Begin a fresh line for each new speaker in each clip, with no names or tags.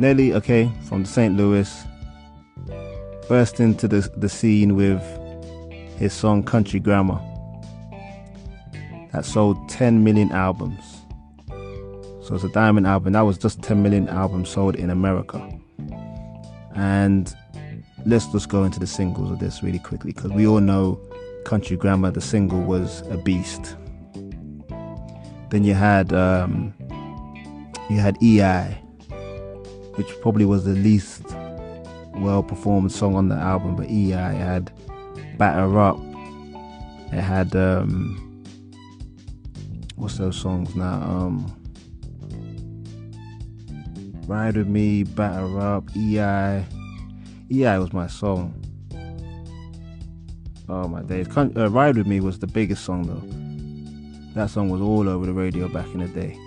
Nelly, okay, from St. Louis, burst into the scene with his song Country Grammar. That sold 10 million albums. So it's a diamond album. That was just 10 million albums sold in America. And let's just go into the singles of this really quickly, because we all know Country Grammar, the single, was a beast. Then you had EI, which probably was the least well performed song on the album, but EI had Batter Up. It had what's those songs now? Ride With Me, Batter Up, EI. EI was my song. Oh my days. Ride With Me was the biggest song though. That song was all over the radio back in the day.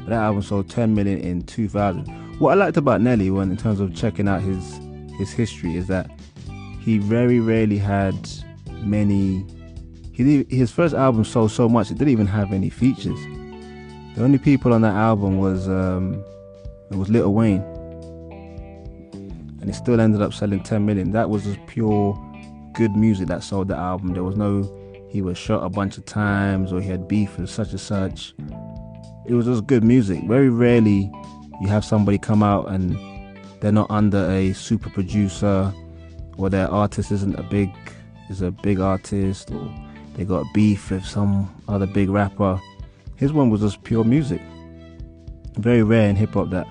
But that album sold 10 million in 2000. What I liked about Nelly, in terms of checking out his history, is that he very rarely had many. His first album sold so much it didn't even have any features. The only people on that album was Lil Wayne, and it still ended up selling 10 million. That was just pure good music that sold the album. There was no he was shot a bunch of times or he had beef with such and such. It was just good music. Very rarely you have somebody come out and they're not under a super producer, or their artist is a big artist, or they got beef with some other big rapper. His one was just pure music. Very rare in hip hop that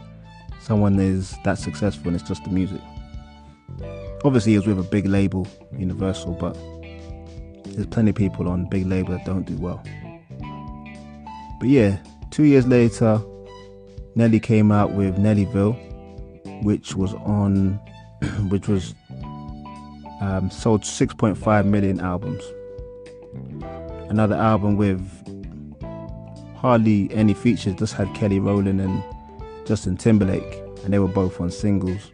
someone is that successful and it's just the music. Obviously he was with a big label, Universal, but there's plenty of people on big label that don't do well. But yeah, 2 years later, Nelly came out with Nellyville, which was sold 6.5 million albums. Another album with hardly any features, just had Kelly Rowland and Justin Timberlake, and they were both on singles.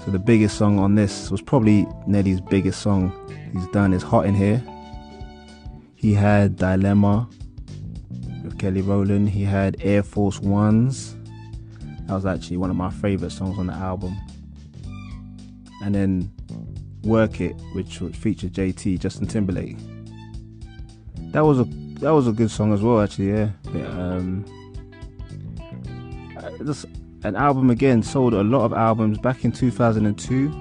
So the biggest song on this was probably Nelly's biggest song he's done, is Hot in Here. He had Dilemma with Kelly Rowland. He had Air Force Ones. That was actually one of my favorite songs on the album. And then Work It, which would feature JT, Justin Timberlake. That was a good song as well, actually. Yeah. Just an album again, sold a lot of albums back in 2002.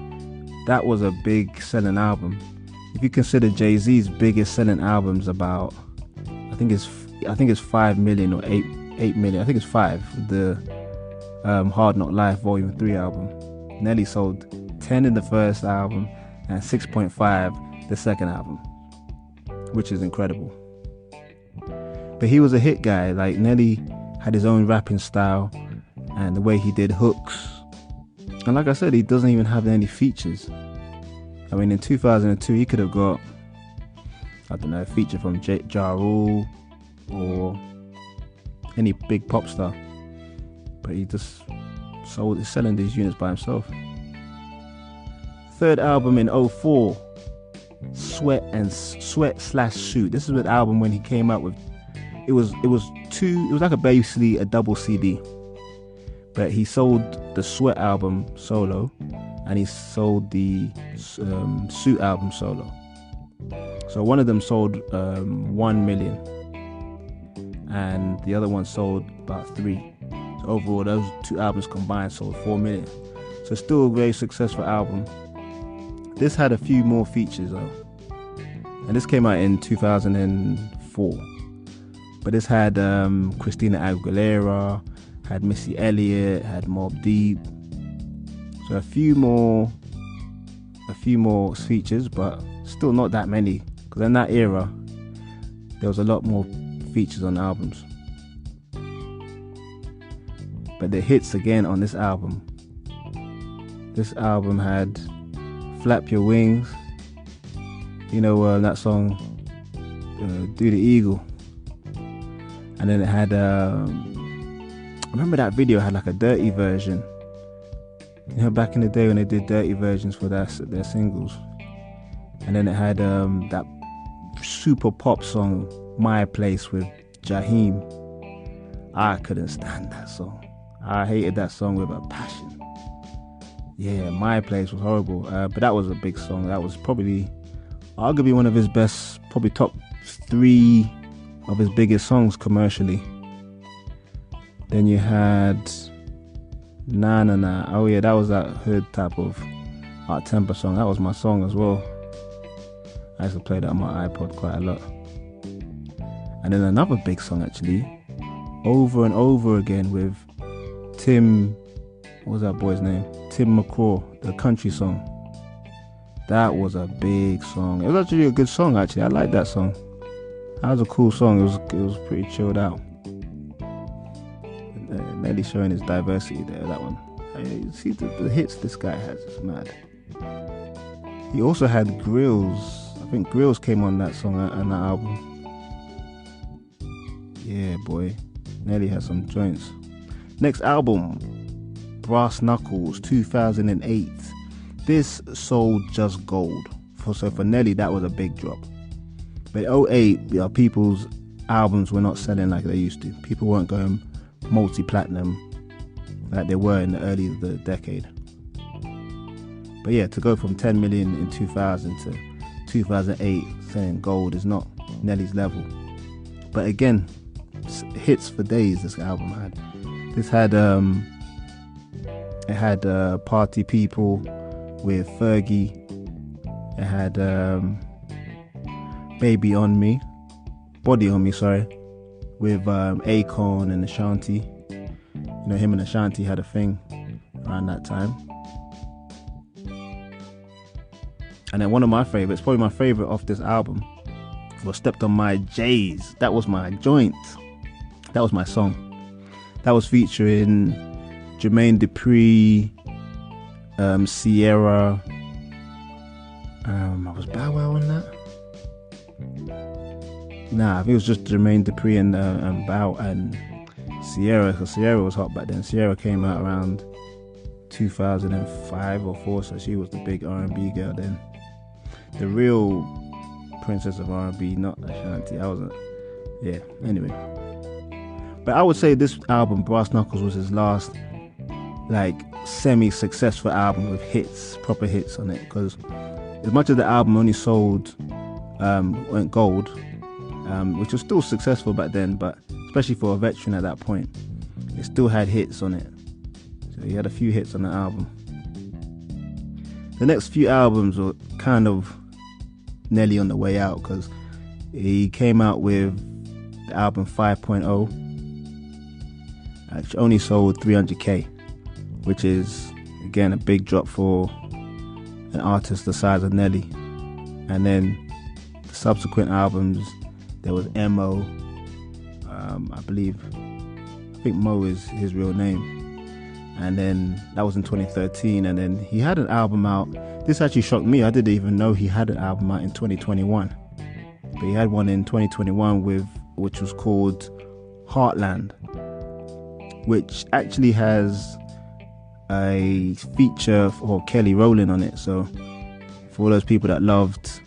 That was a big selling album. If you consider Jay-Z's biggest selling albums, about I think it's 5 million or 8 million. I think it's 5. The Hard Knock Life Volume 3 album. Nelly sold 10 in the first album and 6.5 the second album, which is incredible. But he was a hit guy. Like, Nelly had his own rapping style and the way he did hooks. And like I said, he doesn't even have any features. I mean, in 2002, he could have got, I don't know, a feature from Ja Rule or any big pop star. But he just he's selling these units by himself. Third album in 2004, Sweat / Suit. This is an album when he came out with, it was like basically a double CD. But he sold the Sweat album solo, and he sold the Suit album solo. So one of them sold 1 million, and the other one sold about 3. So overall, those two albums combined sold 4 million. So still a very successful album. This had a few more features though, and this came out in 2004. But this had Christina Aguilera, had Missy Elliott, had Mobb Deep. So a few more features, but still not that many, because in that era there was a lot more features on albums. But the hits again on this album had Flap Your Wings, that song, Do the Eagle. And then it had I remember that video had like a dirty version. Back in the day when they did dirty versions for their singles. And then it had that super pop song, My Place, with Jaheim. I couldn't stand that song. I hated that song with a passion. Yeah, My Place was horrible. But that was a big song. That was probably, arguably one of his best, probably top 3 of his biggest songs commercially. Then you had Nah Nah Nah. Oh yeah, that was that hood type of Art Temper song. That was my song as well. I used to play that on my iPod quite a lot. And then another big song actually, Over and Over Again with Tim, what was that boy's name? Tim McCraw, the country song. That was a big song. It was actually a good song actually. I liked that song. That was a cool song. It was pretty chilled out. Nelly showing his diversity there, that one. You see the hits this guy has, it's mad. He also had Grills. I think Grills came on that song and that album. Yeah, boy. Nelly has some joints. Next album, Brass Knuckles, 2008. This sold just gold. So for Nelly, that was a big drop. But 2008, people's albums were not selling like they used to. People weren't going multi-platinum like they were in the early of the decade. But yeah, to go from 10 million in 2000 to 2008 selling gold is not Nelly's level. But again, hits for days this album had. This had it had Party People with Fergie. It had Baby on Me, Body on Me, sorry, with Akon and Ashanti. You know, him and Ashanti had a thing around that time. And then one of my favorites, probably my favorite off this album, was Stepped on My J's. That was my joint. That was my song. That was featuring Jermaine Dupri, Sierra. Was Bow Wow on that? Nah, I think it was just Jermaine Dupri and Bow and Sierra, because Sierra was hot back then. Sierra came out around 2005 or 4, so she was the big R&B girl then. The real princess of R&B, not Ashanti. I wasn't. Yeah. Anyway, but I would say this album, Brass Knuckles, was his last like semi-successful album with hits, proper hits on it. Because as much as the album only sold, went gold, which was still successful back then, but especially for a veteran at that point, it still had hits on it. So he had a few hits on the album. The next few albums were kind of Nelly on the way out, because he came out with the album 5.0, which only sold 300k, which is again a big drop for an artist the size of Nelly. And then the subsequent albums, there was M.O. I think Mo is his real name, and then that was in 2013. And then he had an album out. This actually shocked me. I didn't even know he had an album out in 2021, but he had one in 2021 which was called Heartland, which actually has a feature for Kelly Rowland on it. So for all those people that loved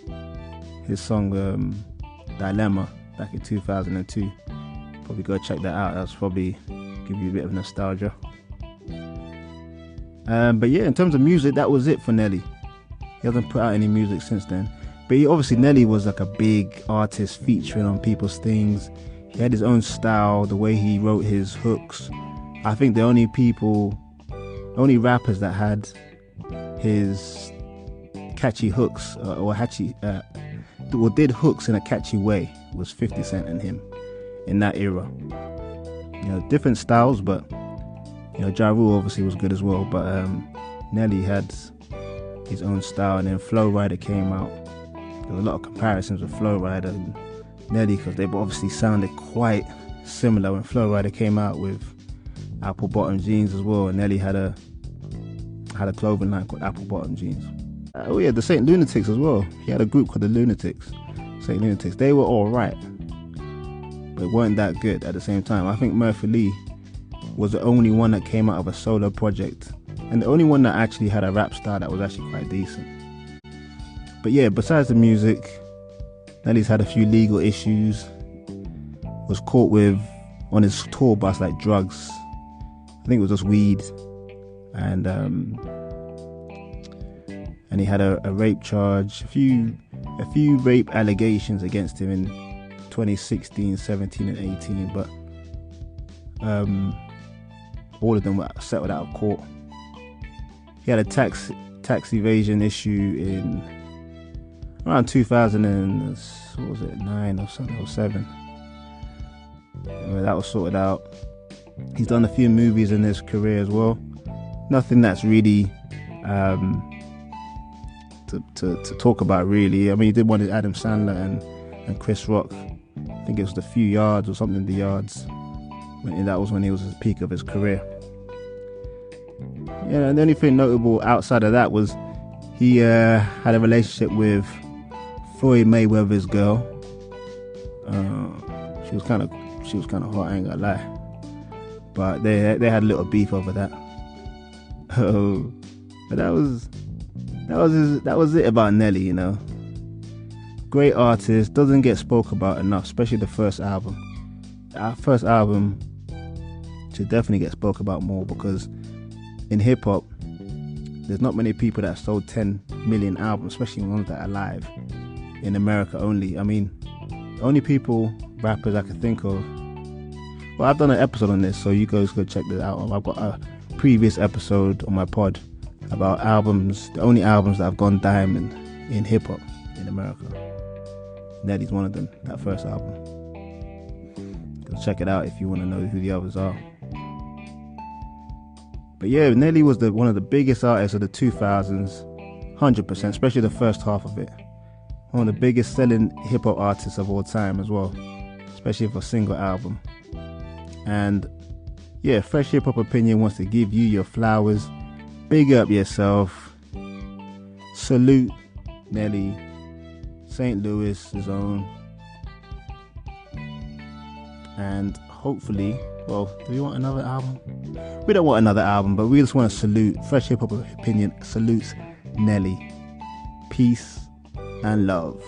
his song Dilemma back in 2002, probably go check that out. That's probably give you a bit of nostalgia. But yeah, in terms of music, that was it for Nelly. He hasn't put out any music since then. But obviously Nelly was like a big artist featuring on people's things. He had his own style, the way he wrote his hooks. I think the only rappers that had his catchy hooks or did hooks in a catchy way was 50 Cent and him in that era. You know, different styles, but you know, Ja Rule obviously was good as well. But Nelly had his own style, and then Flow Rider came out. There were a lot of comparisons with Flow Rider and Nelly, because they obviously sounded quite similar when Flow Rider came out with apple bottom jeans as well, and Nelly had a clothing line called Apple Bottom Jeans. Oh yeah, the Saint Lunatics as well. He had a group called the Lunatics, Saint Lunatics. They were all right, but weren't that good at the same time. I think Murphy Lee was the only one that came out of a solo project, and the only one that actually had a rap style that was actually quite decent. But yeah, besides the music, Nelly's had a few legal issues. Was caught with on his tour bus like drugs. think it was just weed, and he had a rape charge, a few rape allegations against him in 2016, 17 and 18, but all of them were settled out of court. He had a tax evasion issue in around 2009 or something, or 7. Anyway, that was sorted out. He's done a few movies in his career as well. Nothing that's really to talk about, really. I mean, he did one with Adam Sandler and Chris Rock. I think it was The Few Yards or something, The Yards. That was when he was at the peak of his career. Yeah, and the only thing notable outside of that was he had a relationship with Floyd Mayweather's girl. She was kind of hot, I ain't gonna lie. But they had a little beef over that. But that was it about Nelly, you know. Great artist, doesn't get spoke about enough, especially the first album. Our first album should definitely get spoke about more, because in hip hop, there's not many people that sold 10 million albums, especially ones that are alive in America only. I mean, the only rappers I can think of. Well, I've done an episode on this, so you guys go check this out. I've got a previous episode on my pod about albums, the only albums that have gone diamond in hip hop in America. Nelly's one of them, that first album. Go check it out if you want to know who the others are. But yeah, Nelly was one of the biggest artists of the 2000s, 100%, especially the first half of it. One of the biggest selling hip hop artists of all time as well, especially for a single album. And yeah, Fresh Hip Hop Opinion wants to give you your flowers. Big up yourself. Salute Nelly, St. Louis's own. And hopefully, well, do we want another album? We don't want another album, but we just want to salute Fresh Hip Hop Opinion salutes Nelly. Peace and love.